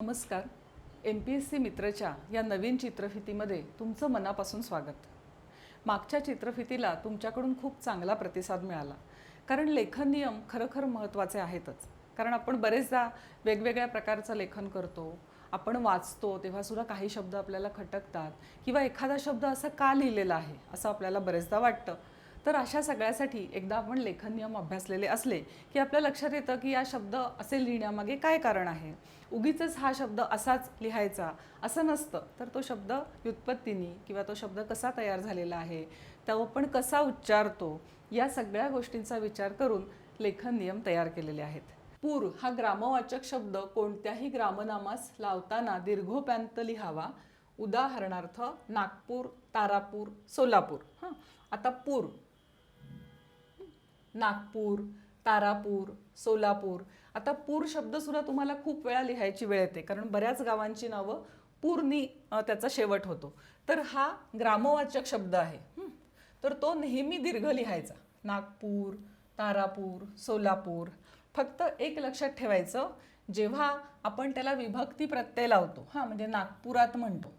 नमस्कार. MPSC मित्रच्या या नवीन चित्रफितीमध्ये तुमचं मनापासून स्वागत. मागच्या चित्रफितीला तुमच्याकडून खूप चांगला प्रतिसाद मिळाला, कारण लेखन नियम खरोखर महत्त्वाचे आहेतच. कारण आपण बरेचदा वेगवेगळ्या प्रकारचं लेखन करतो, आपण वाचतो तेव्हासुद्धा काही शब्द आपल्याला खटकतात किंवा एखादा शब्द असं का लिहिलेला आहे असं आपल्याला बरेचदा वाटतं. तर अशा सगळ्यासाठी एकदा आपण लेखन नियम अभ्यासलेले असले की आपल्या लक्षात येतं की या शब्द असे लिहिण्यामागे काय कारण आहे. उगीचच हा शब्द असाच लिहायचा असं नसतं, तर तो शब्द व्युत्पत्तीने किंवा तो शब्द कसा तयार झालेला आहे, तो आपण कसा उच्चारतो, या सगळ्या गोष्टींचा विचार करून लेखन नियम तयार केलेले आहेत. पूर हा ग्रामवाचक शब्द कोणत्याही ग्रामनामास लावताना दीर्घोप्यांत लिहावा. उदाहरणार्थ नागपूर, तारापूर, सोलापूर. आता पूर, नागपूर, तारापूर, सोलापूर. आता पूर शब्द सुद्धा तुम्हाला खूप वेळा लिहायची वेळ येते, कारण बऱ्याच गावांची नावं पूरनी त्याचा शेवट होतो. तर हा ग्रामवाचक शब्द आहे, तर तो नेहमी दीर्घ लिहायचा. नागपूर, तारापूर, सोलापूर. फक्त एक लक्षात ठेवायचं, जेव्हा आपण त्याला विभक्ती प्रत्यय लावतो, म्हणजे नागपुरात म्हणतो,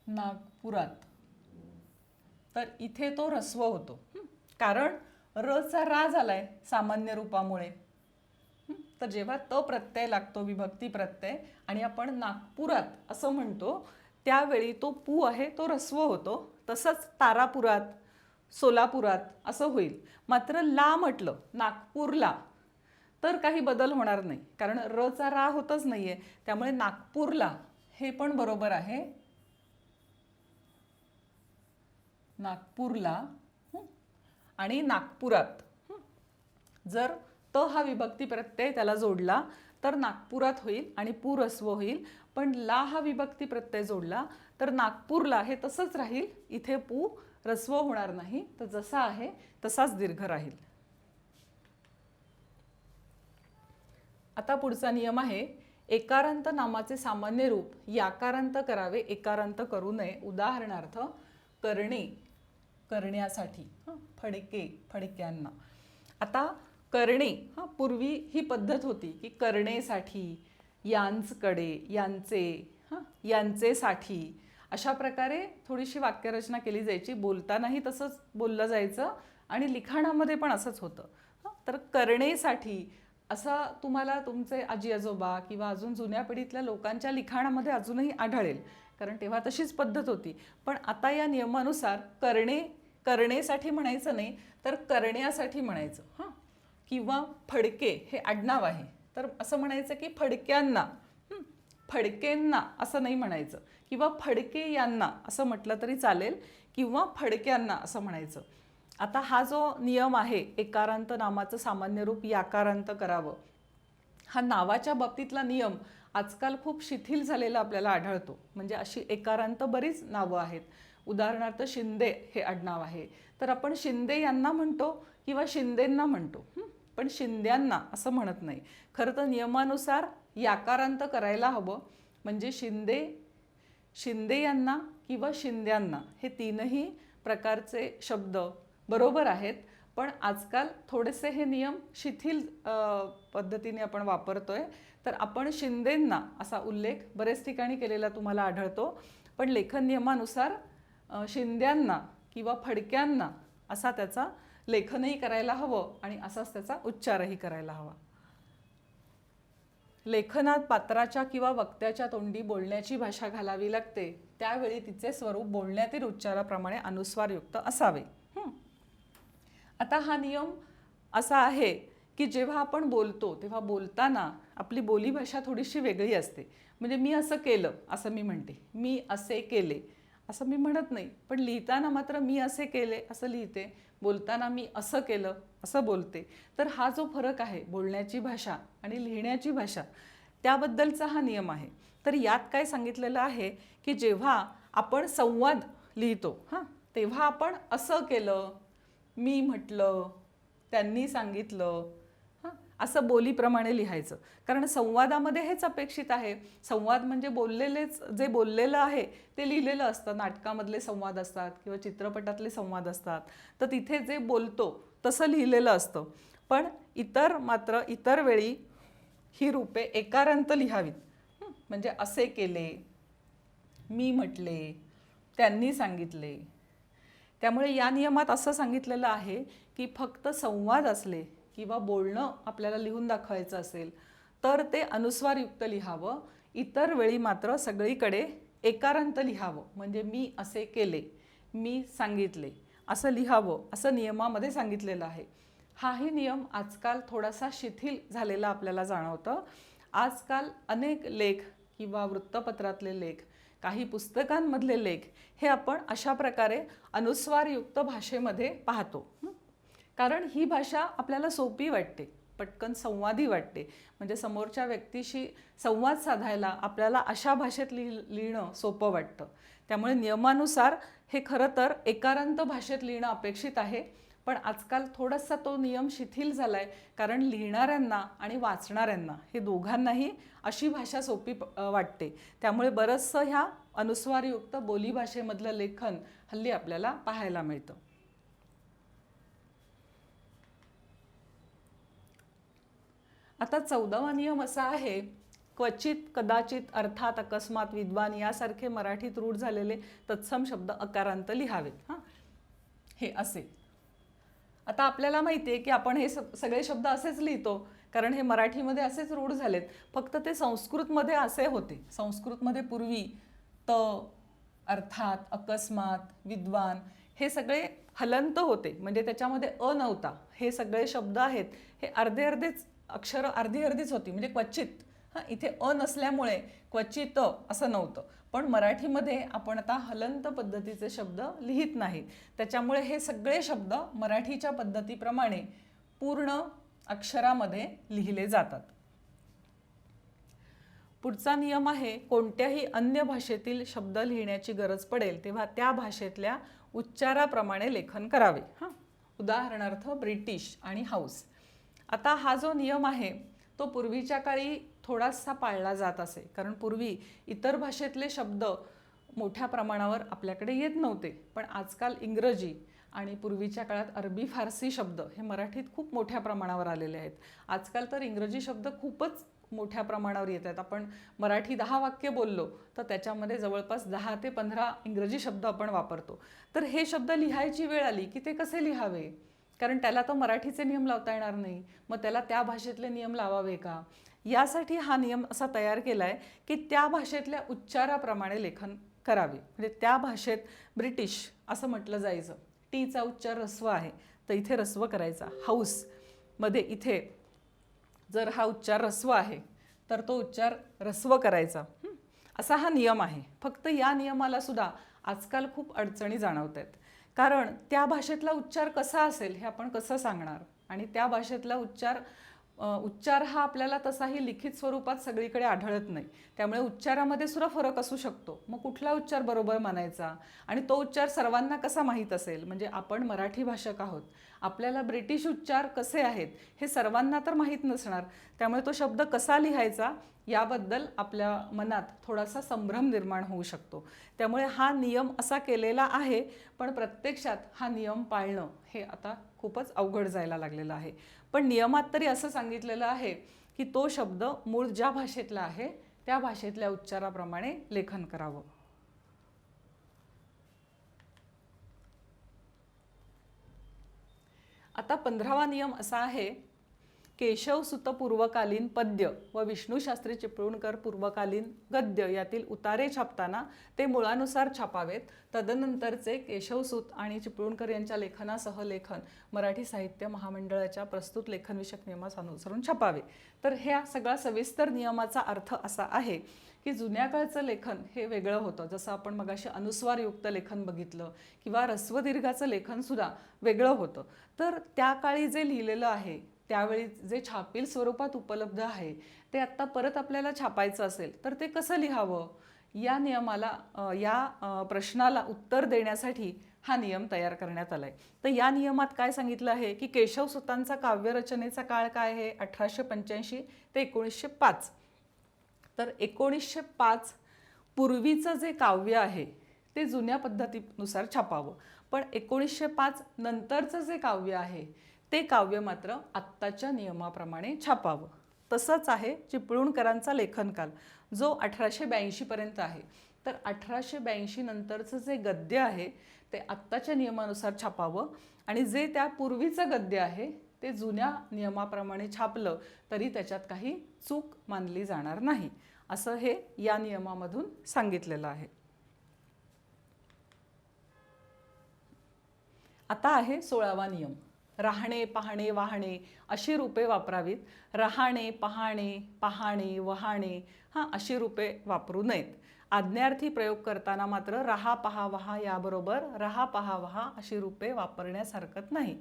नागपुरात, तर इथे तो ऱ्हस्व होतो, कारण रचा रा झालाय सामान्य रूपामुळे. तर जेव्हा त प्रत्यय लागतो, विभक्ती प्रत्यय, आणि आपण नागपुरात असं म्हणतो, त्यावेळी तो पू आहे तो ऱ्हस्व होतो. तसंच तारापुरात, सोलापुरात असं होईल. मात्र ला म्हटलं नागपूरला तर काही बदल होणार नाही, कारण रचा रा होतच नाहीये, त्यामुळे नागपूरला हे पण बरोबर आहे. नागपूरला आणि नागपुरात. जर त हा विभक्ती प्रत्यय त्याला जोडला तर नागपुरात होईल आणि पू ऱ्हस्व होईल, पण ला हा विभक्ती प्रत्यय जोडला तर नागपूरला हे तसंच राहील, इथे पू ऱ्हस्व होणार नाही, तर जसा आहे तसाच दीर्घ राहील. आता पुढचा नियम आहे, एकारांत नामाचे सामान्य रूप याकारांत करावे, एकारांत करू नये. उदाहरणार्थ करणे, करण्यासाठी, फडके, फडक्यांना. आता करणे, पूर्वी ही पद्धत होती की करणेसाठी, यांचकडे, यांचे, यांचेसाठी, अशा प्रकारे थोडीशी वाक्यरचना केली जायची. बोलतानाही तसंच बोललं जायचं आणि लिखाणामध्ये पण असंच होतं. तर करणेसाठी असा तुम्हाला तुमचे आजी आजोबा किंवा अजून जुन्या पिढीतल्या लोकांच्या लिखाणामध्ये अजूनही आढळेल, कारण तेव्हा तशीच पद्धत होती. पण आता या नियमानुसार करणे, करणेसाठी म्हणायचं नाही, तर करण्यासाठी म्हणायचं. किंवा फडके हे आडनाव आहे, तर असं म्हणायचं की फडक्यांना, फडकेंना असं नाही म्हणायचं, किंवा फडके यांना असं म्हटलं तरी चालेल, किंवा फडक्यांना असं म्हणायचं. आता हा जो नियम आहे, एकारांत नामाचं सामान्य रूप याकारांत करावं, हा नावाच्या बाबतीतला नियम आजकाल खूप शिथिल झालेला आपल्याला आढळतो. म्हणजे अशी एकारांत बरीच नावं आहेत. उदाहरणार्थ शिंदे हे आडनाव आहे, तर आपण शिंदे यांना म्हणतो किंवा शिंदेंना म्हणतो, पण शिंद्यांना असं म्हणत नाही. खरं तर नियमानुसार याकारांत करायला हवं, म्हणजे शिंदे, शिंदे यांना किंवा शिंद्यांना हे तीनही प्रकारचे शब्द बरोबर आहेत. पण आजकाल थोडेसे हे नियम शिथिल पद्धतीने आपण वापरतोय, तर आपण शिंदेंना असा उल्लेख बरेच ठिकाणी केलेला तुम्हाला आढळतो. पण लेखन नियमानुसार शिंद्यांना किंवा फडक्यांना असा त्याचा लेखनही करायला हवं आणि असाच त्याचा उच्चारही करायला हवा. लेखनात पात्राच्या किंवा वक्त्याच्या तोंडी बोलण्याची भाषा घालावी लागते, त्यावेळी तिचे स्वरूप बोलण्यातील उच्चाराप्रमाणे अनुस्वारयुक्त असावे. आता हा नियम असा आहे की जेव्हा आपण बोलतो तेव्हा बोलताना आपली बोलीभाषा थोडीशी वेगळी असते. म्हणजे मी असं केलं असं मी म्हणते, मी असे केले असं मी म्हणत नाही, पण लिहिताना मात्र मी असे केले असं लिहिते, बोलताना मी असं केलं असं बोलते. तर हा जो फरक आहे बोलण्याची भाषा आणि लिहिण्याची भाषा, त्याबद्दलचा हा नियम आहे. तर यात काय सांगितलेलं आहे की जेव्हा आपण संवाद लिहितो, तेव्हा आपण असं केलं, मी म्हटलं, त्यांनी सांगितलं, असं बोलीप्रमाणे लिहायचं. कारण संवादामध्ये हेच अपेक्षित आहे. संवाद म्हणजे बोललेलेच, जे बोललेलं आहे ते लिहिलेलं असतं. नाटकामधले संवाद असतात किंवा चित्रपटातले संवाद असतात, तर तिथे जे बोलतो तसं लिहिलेलं असतं. पण इतर वेळी ही रूपे एकारांत लिहावीत. म्हणजे असे केले, मी म्हटले, त्यांनी सांगितले. त्यामुळे या नियमात असं सांगितलेलं आहे की फक्त संवाद असले किंवा बोलणं आपल्याला लिहून दाखवायचं असेल तर ते अनुस्वारयुक्त लिहावं. इतर वेळी मात्र सगळीकडे एकारांत लिहावं. म्हणजे मी असे केले, मी सांगितले असं लिहावं असं नियमामध्ये सांगितलेलं आहे. हाही नियम आजकाल थोडासा शिथिल झालेला आपल्याला जाणवतं. आजकाल अनेक लेख किंवा वृत्तपत्रातले लेख, काही पुस्तकांमधले लेख हे आपण अशा प्रकारे अनुस्वारयुक्त भाषेमध्ये पाहतो. कारण ही भाषा आपल्याला सोपी वाटते, पटकन संवादी वाटते. म्हणजे समोरच्या व्यक्तीशी संवाद साधायला आपल्याला अशा भाषेत लिहिणं सोपं वाटतं. त्यामुळे नियमानुसार हे खरं तर एकारांत भाषेत लिहिणं अपेक्षित आहे. पण आजकाल थोडासा तो नियम शिथिल झाला आहे. कारण लिहिणाऱ्यांना आणि वाचणाऱ्यांना हे दोघांनाही अशी भाषा सोपी वाटते. त्यामुळे बरंचसं ह्या अनुस्वारयुक्त बोलीभाषेमधलं लेखन हल्ली आपल्याला पाहायला मिळतं. आता 14वा नियम असा आहे, क्वचित, कदाचित, अर्थात, अकस्मात, विद्वान यासारखे मराठीत रूढ झालेले तत्सम शब्द अकारांत लिहावेत. हे असे. आता आपल्याला माहिती आहे की आपण हे सगळे शब्द असेच लिहितो कारण हे मराठीमध्ये असेच रूढ झालेत. फक्त ते संस्कृतमध्ये असे होते. संस्कृतमध्ये पूर्वी त, अर्थात, अकस्मात, विद्वान हे सगळे हलंत होते. म्हणजे त्याच्यामध्ये अ नव्हता. हे सगळे शब्द आहेत हे अर्धे अर्धेच अक्षरं अर्धी अर्धीच होती. म्हणजे क्वचित, इथे अ नसल्यामुळे क्वचित असं नव्हतं. पण मराठीमध्ये आपण आता हलंत पद्धतीचे शब्द लिहित नाहीत. त्याच्यामुळे हे सगळे शब्द मराठीच्या पद्धतीप्रमाणे पूर्ण अक्षरामध्ये लिहिले जातात. पुढचा नियम आहे, कोणत्याही अन्य भाषेतील शब्द लिहिण्याची गरज पडेल तेव्हा त्या भाषेतल्या उच्चाराप्रमाणे लेखन करावे. उदाहरणार्थ ब्रिटिश आणि हाऊस. आता हा जो नियम आहे तो पूर्वीच्या काळी थोडासा पाळला जात असे. कारण पूर्वी इतर भाषेतले शब्द मोठ्या प्रमाणावर आपल्याकडे येत नव्हते. पण आजकाल इंग्रजी आणि पूर्वीच्या काळात अरबी फारसी शब्द हे मराठीत खूप मोठ्या प्रमाणावर आलेले आहेत. आजकाल तर इंग्रजी शब्द खूपच मोठ्या प्रमाणावर येत आहेत. आपण मराठी 10 वाक्य बोललो तर त्याच्यामध्ये जवळपास 10 ते 15 इंग्रजी शब्द आपण वापरतो. तर हे शब्द लिहायची वेळ आली की ते कसे लिहावे? कारण त्याला तर मराठीचे नियम लावता येणार नाही. मग त्याला त्या भाषेतले नियम लावावे का? यासाठी हा नियम असा तयार केला आहे की त्या भाषेतल्या उच्चाराप्रमाणे लेखन करावे. म्हणजे त्या भाषेत ब्रिटिश असं म्हटलं जायचं, टीचा उच्चार ऱ्हस्व आहे तर इथे ऱ्हस्व करायचा. हाऊस मध्ये इथे जर हा उच्चार ऱ्हस्व आहे तर तो उच्चार ऱ्हस्व करायचा. असा हा नियम आहे. फक्त या नियमाला सुद्धा आजकाल खूप अडचणी जाणवत आहेत. कारण त्या भाषेतला उच्चार कसा असेल हे आपण कसं सांगणार? आणि त्या भाषेतला उच्चार हा आपल्याला तसाही लिखित स्वरूपात सगळीकडे आढळत नाही. त्यामुळे उच्चारामध्ये सुद्धा फरक असू शकतो. मग कुठला उच्चार बरोबर मानायचा आणि तो उच्चार सर्वांना कसा माहीत असेल? म्हणजे आपण मराठी भाषक आहोत, आपल्याला ब्रिटिश उच्चार कसे आहेत हे सर्वांना तर माहीत नसणार. त्यामुळे तो शब्द कसा लिहायचा याबद्दल आपल्या मनात थोडासा संभ्रम निर्माण होऊ शकतो. त्यामुळे हा नियम असा केलेला आहे. पण प्रत्यक्षात हा नियम पाळणं हे आता खूपच अवघड जायला लागलेलं आहे. पण नियमात तरी असं सांगितलेलं आहे की तो शब्द मूळ ज्या भाषेतला आहे त्या भाषेतल्या उच्चाराप्रमाणे लेखन करावं. आता 15वा नियम असा आहे, केशवसुत पूर्वकालीन पद्य व विष्णुशास्त्री चिपळूणकर पूर्वकालीन गद्य यातील उतारे छापताना ते मुळानुसार छापावेत. तदनंतरचे केशवसूत आणि चिपळूणकर यांच्या लेखनासह लेखन मराठी साहित्य महामंडळाच्या प्रस्तुत लेखनविषयक नियमास अनुसरून छापावे. तर ह्या सगळा सविस्तर नियमाचा अर्थ असा आहे की जुन्या काळचं लेखन हे वेगळं होतं. जसं आपण मगाशी अनुस्वारयुक्त लेखन बघितलं किंवा ऱ्हस्वदीर्घाचं लेखन सुद्धा वेगळं होतं. तर त्या काळी जे लिहिलेलं आहे त्यावेळी जे छापील स्वरूपात उपलब्ध आहे ते आत्ता परत आपल्याला छापायचं असेल तर ते कसं लिहावं? या नियमाला प्रश्नाला उत्तर देण्यासाठी हा नियम तयार करण्यात आलाय. तर या नियमात काय सांगितलं आहे की केशवसुतांचा काव्यरचनेचा काळ काय आहे? 1885 ते 1905. तर 1905 पूर्वीचं जे काव्य आहे ते जुन्या पद्धतीनुसार छापावं. पण 1905 नंतरचं जे काव्य आहे ते काव्य मात्र आत्ताच्या नियमाप्रमाणे छापावं. तसंच आहे चिपळूणकरांचा लेखनकाल जो 1882 पर्यंत आहे. तर 1882 नंतरचं जे गद्य आहे ते आत्ताच्या नियमानुसार छापावं आणि जे त्यापूर्वीचं गद्य आहे ते जुन्या नियमाप्रमाणे छापलं तरी त्याच्यात काही चूक मानली जाणार नाही, असं हे या नियमामधून सांगितलेलं आहे. आता आहे 16वा नियम. राहणे, पाहणे, वाहणे अशी रूपे वापरावीत. राहणे, पाहणे, पाहणे, वहाणे अशी रूपे वापरू नयेत. आज्ञार्थी प्रयोग करताना मात्र रहा, पहा, वहा याबरोबर रहा, पहा, वहा अशी रूपे वापरण्यास हरकत नाही.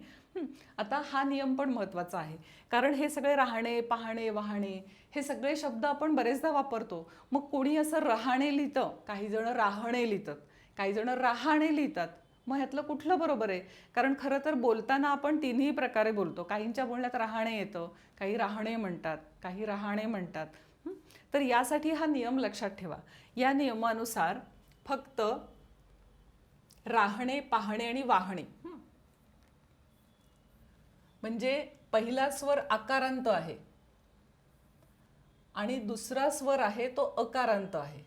आता हा नियम पण महत्त्वाचा आहे, कारण हे सगळे राहणे, पाहणे, वाहणे हे सगळे शब्द आपण बरेचदा वापरतो. मग कोणी असं राहणे लिहितं, काही जण राहणे लिहितात, काही जण राहणे लिहितात. मग ह्यातलं कुठलं बरोबर आहे? कारण खरं तर बोलताना आपण तिन्ही प्रकारे बोलतो. काहींच्या बोलण्यात राहणे येतं, काही राहणे म्हणतात, काही राहणे म्हणतात. तर यासाठी हा नियम लक्षात ठेवा. या नियमानुसार फक्त राहणे, पाहणे आणि वाहणे म्हणजे पहिला स्वर आकारांत आहे आणि दुसरा स्वर आहे तो अकारांत आहे.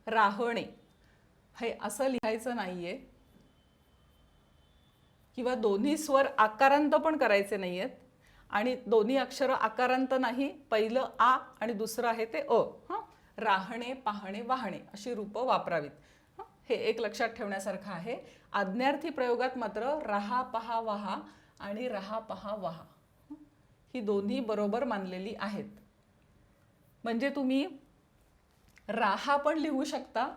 राहणे हे असं लिहायचं नाहीये किंवा दोन्ही स्वर आकारांत पण करायचे नाहीयेत आणि दोन्ही अक्षर आकारांत नाही, पहिलं आ आणि दुसरं आहे ते अ. राहणे, पाहणे, वाहणे अशी रूपं वापरावीत. हे एक लक्षात ठेवण्यासारखं आहे. आज्ञार्थी प्रयोगात मात्र रहा, पहा, वहा आणि रहा, पहा, वहा ही दोन्ही बरोबर मानलेली आहेत. म्हणजे तुम्ही राहा पण लिहू शकता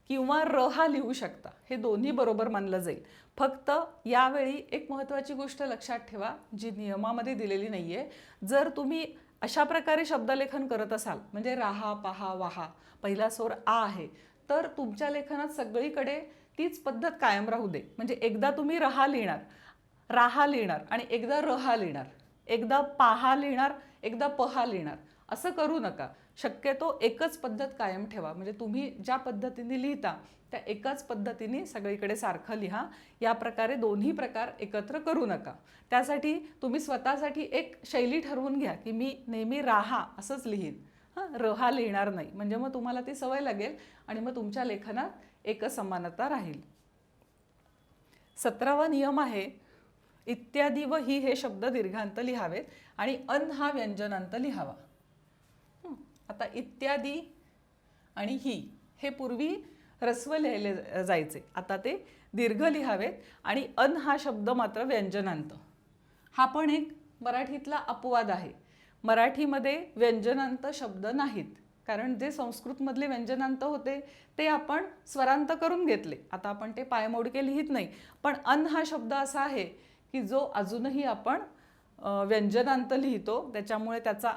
किंवा रहा लिहू शकता, हे दोन्ही बरोबर मानलं जाईल. फक्त यावेळी एक महत्त्वाची गोष्ट लक्षात ठेवा जी नियमामध्ये दिलेली नाहीये. जर तुम्ही अशा प्रकारे शब्दलेखन करत असाल, म्हणजे राहा, पहा, वहा पहिला स्वर आ आहे, तर तुमच्या लेखनात सगळीकडे तीच पद्धत कायम राहू दे. म्हणजे एकदा तुम्ही रहा लिहिणार, राहा लिहिणार आणि एकदा रहा लिहिणार, एकदा पाहा लिहिणार, एकदा पहा लिहिणार, असं करू नका. शक्यतो एकच पद्धत कायम ठेवा. म्हणजे तुम्ही ज्या पद्धतीने लिहिता त्या एकाच पद्धतीने सगळीकडे सारखं लिहा. या प्रकारे दोन्ही प्रकार एकत्र करू नका. त्यासाठी तुम्ही स्वतःसाठी एक शैली ठरवून घ्या की मी नेहमी राहा असंच लिहीन, रहा लिहिणार नाही. म्हणजे मग तुम्हाला ती सवय लागेल आणि मग तुमच्या लेखनात एकसमानता राहील. 17वा नियम आहे इत्यादी व ही हे शब्द दीर्घांत लिहावेत आणि अन हा व्यंजनांत लिहावा. आता इत्यादी आणि ही हे पूर्वी ह्रस्व लिहिले जायचे, आता ते दीर्घ लिहावेत आणि अन हा शब्द मात्र व्यंजनांत. हा पण एक मराठीतला अपवाद आहे. मराठीमध्ये व्यंजनांत शब्द नाहीत, कारण जे संस्कृतमधले व्यंजनांत होते ते आपण स्वरांत करून घेतले. आता आपण ते पायमोडके लिहित नाही. पण अन हा शब्द असा आहे की जो अजूनही आपण व्यंजनांत लिहितो. त्याच्यामुळे त्याचा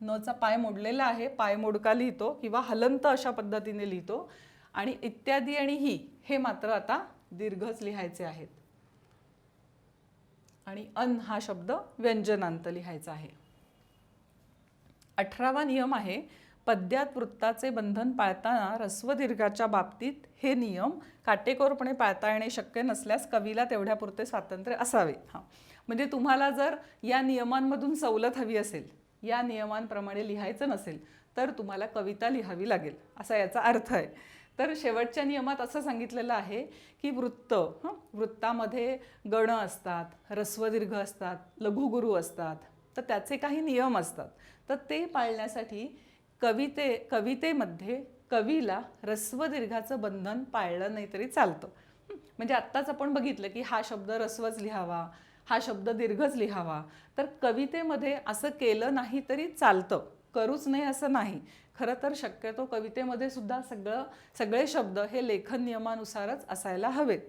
नचा पाय मोडलेला आहे, पाय मोडका लिहितो किंवा हलंत अशा पद्धतीने लिहितो. आणि इत्यादी आणि ही हे मात्र आता दीर्घच लिहायचे आहेत आणि अन हा शब्द व्यंजनांत लिहायचा आहे. 18वा नियम आहे पद्यात वृत्ताचे बंधन पाळताना ह्रस्व दीर्घाच्या बाबतीत हे नियम काटेकोरपणे पाळता येणे शक्य नसल्यास कवीला तेवढ्यापुरते स्वातंत्र्य असावे. म्हणजे तुम्हाला जर या नियमांमधून सवलत हवी असेल, या नियमांप्रमाणे लिहायचं नसेल तर तुम्हाला कविता लिहावी लागेल, असा याचा अर्थ आहे. तर शेवटच्या नियमात असं सांगितलेलं आहे की वृत्तामध्ये गण असतात, ह्रस्व दीर्घ असतात, लघुगुरू असतात, तर त्याचे काही नियम असतात. तर ते पाळण्यासाठी कवितेमध्ये कवीला ह्रस्व दीर्घाचं बंधन पाळलं नाही तरी चालतं. म्हणजे आत्ताच आपण बघितलं की हा शब्द ह्रस्वच लिहावा, हा शब्द दीर्घच लिहावा. तर कवितेमध्ये असं केलं नाही तरी चालतं, करूच नाही असं नाही. खरं तर शक्यतो कवितेमध्ये सुद्धा सगळे शब्द हे लेखन नियमानुसारच असायला हवेत.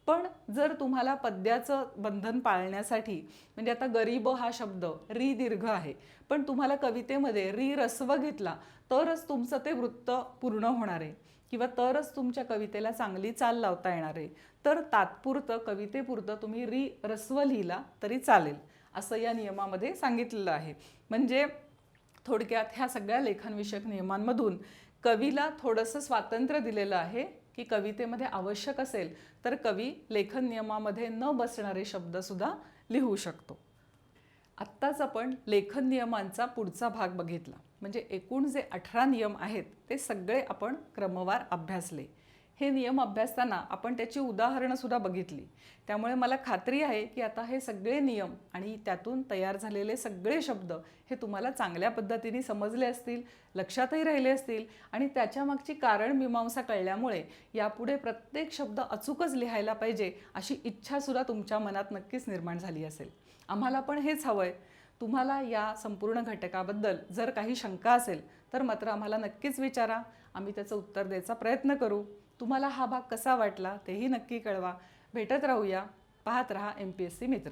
पण जर तुम्हाला पद्याचं बंधन पाळण्यासाठी, म्हणजे आता गरीब हा शब्द री दीर्घ आहे, पण तुम्हाला कवितेमध्ये री ह्रस्व घेतला तरच तुमचं ते वृत्त पूर्ण होणार आहे किंवा तरच तुमच्या कवितेला चांगली चाल लावता येणार आहे. तर तात्पुरतं कवितेपुरतं तुम्ही री ह्रस्व लिहिला तरी चालेल, असं या नियमामध्ये सांगितलेलं आहे. म्हणजे थोडक्यात ह्या सगळ्या लेखनविषयक नियमांमधून कवीला थोडंसं स्वातंत्र्य दिलेलं आहे की कवितेमध्ये आवश्यक असेल तर कवी लेखन नियमामध्ये न बसणारे शब्दसुद्धा लिहू शकतो. आत्ताच आपण लेखन नियमांचा पुढचा भाग बघितला. म्हणजे एकूण जे 18 नियम आहेत ते सगळे आपण क्रमवार अभ्यासले. हे नियम अभ्यासताना आपण त्याची उदाहरणंसुद्धा बघितली. त्यामुळे मला खात्री आहे की आता हे सगळे नियम आणि त्यातून तयार झालेले सगळे शब्द हे तुम्हाला चांगल्या पद्धतीने समजले असतील, लक्षातही राहिले असतील आणि त्याच्यामागची कारणमीमांसा कळल्यामुळे यापुढे प्रत्येक शब्द अचूकच लिहायला पाहिजे अशी इच्छासुद्धा तुमच्या मनात नक्कीच निर्माण झाली असेल. आम्हाला पण हेच हवं आहे. तुम्हाला या संपूर्ण घटकाबद्दल जर काही शंका असेल तर मात्र आम्हाला नक्कीच विचारा. आम्ही त्याचं उत्तर द्यायचा प्रयत्न करू. तुम्हाला हा भाग कसा वाटला तेही नक्की कळवा. भेटत राहूया. पाहत रहा MPSC मित्र.